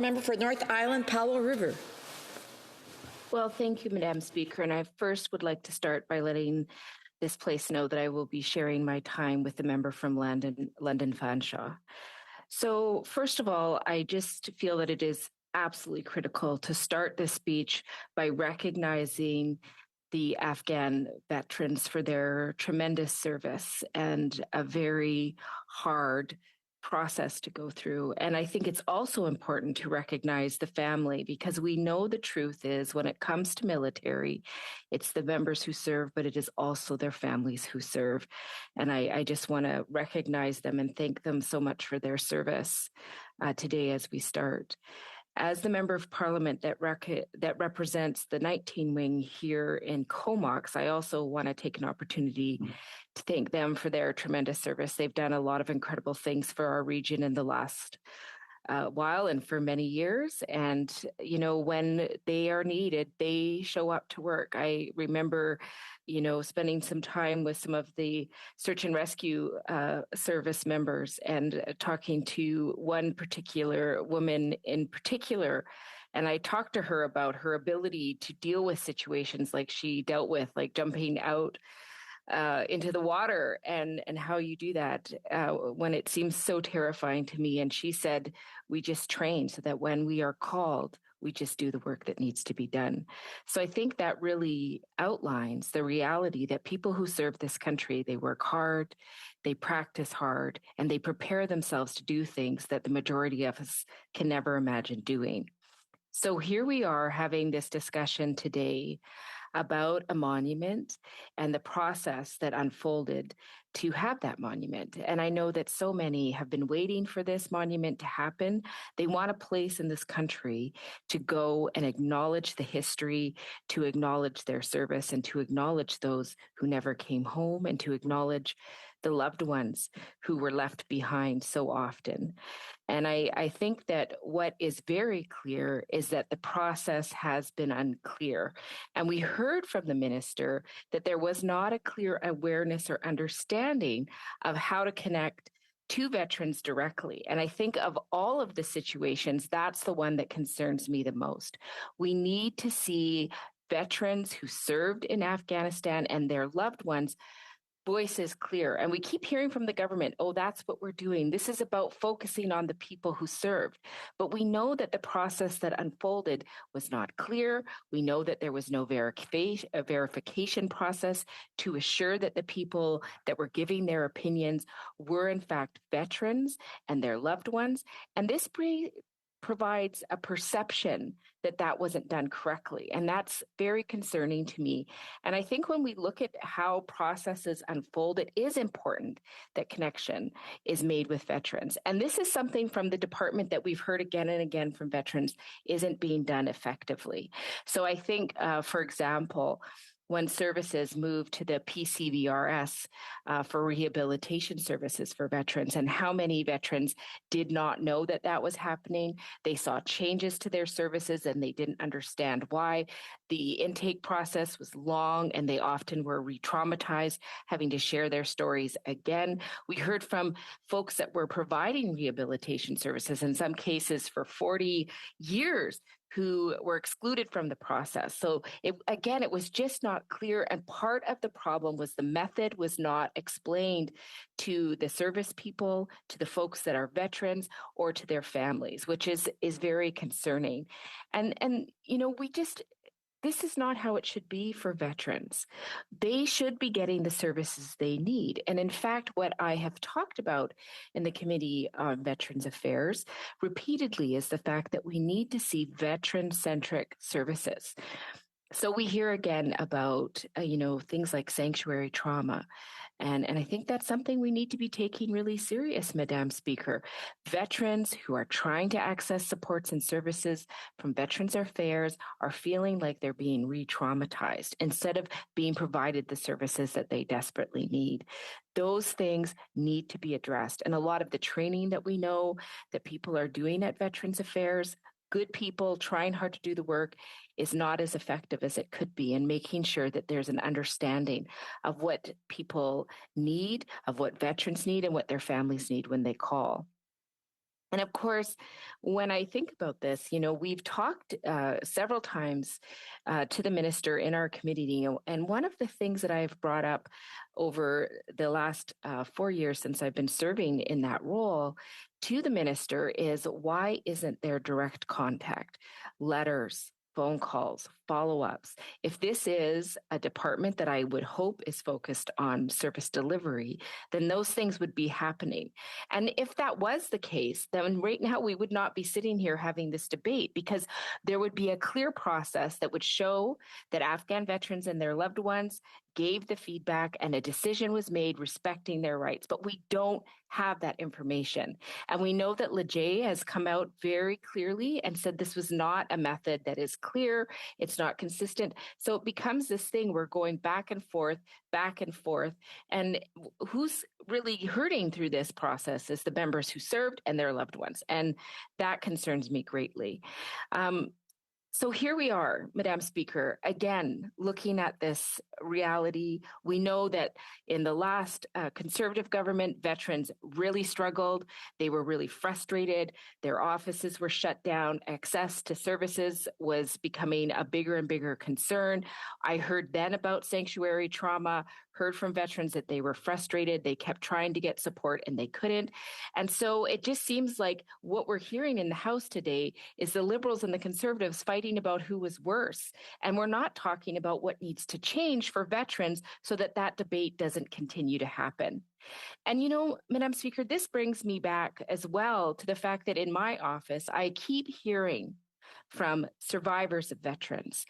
Member for North Island, Powell River. Well, thank you, Madam Speaker. And I first would like to start by letting this place know that I will be sharing my time with the member from London Fanshawe. So first of all, I just feel that it is absolutely critical to start this speech by recognizing the Afghan veterans for their tremendous service and a very hard process to go through. And I think it's also important to recognize the family, because we know the truth is when it comes to military, it's the members who serve, but it is also their families who serve. And I just want to recognize them and thank them so much for their service today as we start. As the Member of Parliament that represents the 19 Wing here in Comox, I also want to take an opportunity to thank them for their tremendous service. They've done a lot of incredible things for our region in the last while and for many years. And, you know, when they are needed, they show up to work. I remember, you know, spending some time with some of the search and rescue service members and talking to one particular woman in particular. And I talked to her about her ability to deal with situations like she dealt with, like jumping out into the water and how you do that when it seems so terrifying to me. And she said, we just train so that when we are called, we just do the work that needs to be done. So I think that really outlines the reality that people who serve this country, they work hard, they practice hard, and they prepare themselves to do things that the majority of us can never imagine doing. So here we are having this discussion today about a monument and the process that unfolded to have that monument. And I know that so many have been waiting for this monument to happen. They want a place in this country to go and acknowledge the history, to acknowledge their service, and to acknowledge those who never came home, and to acknowledge the loved ones who were left behind so often. And I think that what is very clear is that the process has been unclear. And we heard from the minister that there was not a clear awareness or understanding of how to connect to veterans directly. And I think of all of the situations, that's the one that concerns me the most. We need to see veterans who served in Afghanistan and their loved ones voices clear. And we keep hearing from the government, oh, that's what we're doing. This is about focusing on the people who served. But we know that the process that unfolded was not clear. We know that there was no verification process to assure that the people that were giving their opinions were in fact veterans and their loved ones. And this provides a perception that that wasn't done correctly. And that's very concerning to me. And I think when we look at how processes unfold, it is important that connection is made with veterans. And this is something from the department that we've heard again and again from veterans isn't being done effectively. So I think, for example, when services moved to the PCVRS for rehabilitation services for veterans, and how many veterans did not know that that was happening. They saw changes to their services and they didn't understand why. The intake process was long and they often were re-traumatized, having to share their stories again. We heard from folks that were providing rehabilitation services, in some cases for 40 years, who were excluded from the process. So it was just not clear. And part of the problem was the method was not explained to the service people, to the folks that are veterans, or to their families, which is very concerning. And you know, this is not how it should be for veterans. They should be getting the services they need. And in fact, what I have talked about in the Committee on Veterans Affairs repeatedly is the fact that we need to see veteran-centric services. So we hear again about, things like sanctuary trauma. And I think that's something we need to be taking really serious, Madam Speaker. Veterans who are trying to access supports and services from Veterans Affairs are feeling like they're being re-traumatized instead of being provided the services that they desperately need. Those things need to be addressed. And a lot of the training that we know that people are doing at Veterans Affairs, good people trying hard to do the work, is not as effective as it could be in making sure that there's an understanding of what people need, of what veterans need, and what their families need when they call. And of course, when I think about this, we've talked several times to the minister in our committee, and one of the things that I've brought up over the last 4 years since I've been serving in that role to the minister is why isn't there direct contact, letters, phone calls, follow ups? If this is a department that I would hope is focused on service delivery, then those things would be happening. And if that was the case, then right now we would not be sitting here having this debate because there would be a clear process that would show that Afghan veterans and their loved ones gave the feedback and a decision was made respecting their rights. But we don't have that information. And we know that Leger has come out very clearly and said this was not a method that is clear. It's not consistent. So it becomes this thing we're going back and forth, back and forth. And who's really hurting through this process is the members who served and their loved ones. And that concerns me greatly. So here we are, Madam Speaker, again, looking at this reality. We know that in the last Conservative government, veterans really struggled. They were really frustrated. Their offices were shut down. Access to services was becoming a bigger and bigger concern. I heard then about sanctuary trauma, heard from veterans that they were frustrated. They kept trying to get support and they couldn't. And so it just seems like what we're hearing in the House today is the Liberals and the Conservatives fighting about who was worse. And we're not talking about what needs to change for veterans so that that debate doesn't continue to happen. And Madam Speaker, this brings me back as well to the fact that in my office, I keep hearing from survivors of veterans,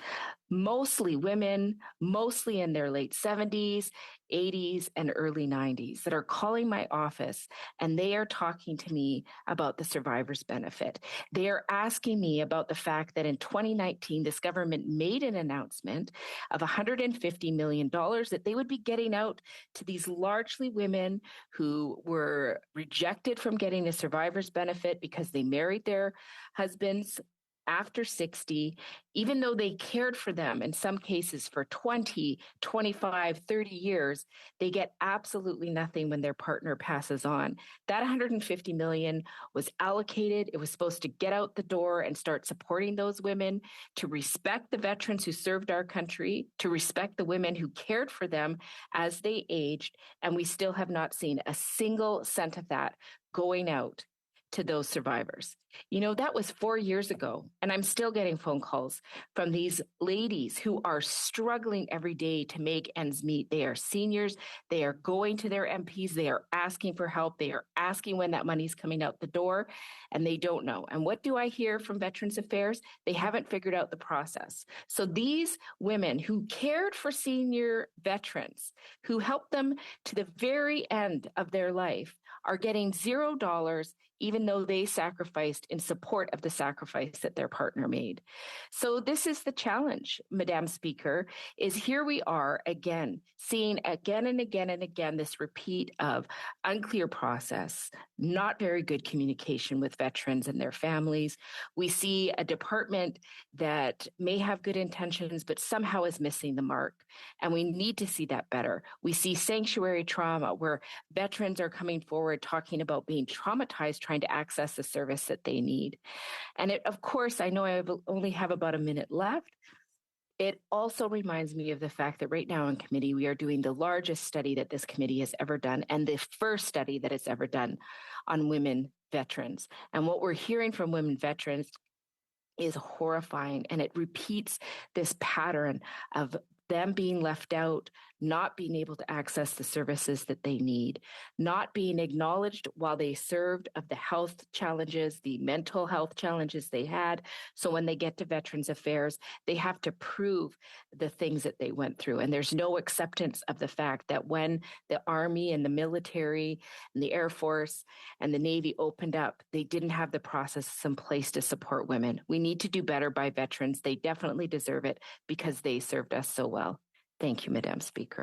mostly women, mostly in their late 70s, 80s, and early 90s, that are calling my office and they are talking to me about the survivor's benefit. They are asking me about the fact that in 2019, this government made an announcement of $150 million that they would be getting out to these largely women who were rejected from getting a survivor's benefit because they married their husbands after 60, even though they cared for them in some cases for 20, 25, 30 years, they get absolutely nothing when their partner passes on. That 150 million was allocated. It was supposed to get out the door and start supporting those women, to respect the veterans who served our country, to respect the women who cared for them as they aged. And we still have not seen a single cent of that going out to those survivors. That was 4 years ago, and I'm still getting phone calls from these ladies who are struggling every day to make ends meet. They are seniors. They are going to their MPs. They are asking for help. They are asking when that money's coming out the door, and they don't know. And what do I hear from Veterans Affairs? They haven't figured out the process. So these women who cared for senior veterans, who helped them to the very end of their life, are getting $0, even though they sacrificed in support of the sacrifice that their partner made. So this is the challenge, Madam Speaker, is here we are again, seeing again and again and again this repeat of unclear process, not very good communication with veterans and their families. We see a department that may have good intentions, but somehow is missing the mark. And we need to see that better. We see sanctuary trauma where veterans are coming forward talking about being traumatized, trying to access the service that they need. And of course, I know I only have about a minute left. It also reminds me of the fact that right now in committee, we are doing the largest study that this committee has ever done, and the first study that it's ever done on women veterans. And what we're hearing from women veterans is horrifying, and it repeats this pattern of them being left out, not being able to access the services that they need, not being acknowledged while they served of the health challenges, the mental health challenges they had. So when they get to Veterans Affairs, they have to prove the things that they went through. And there's no acceptance of the fact that when the Army and the military and the Air Force and the Navy opened up, they didn't have the processes in place to support women. We need to do better by veterans. They definitely deserve it because they served us so well. Thank you, Madam Speaker.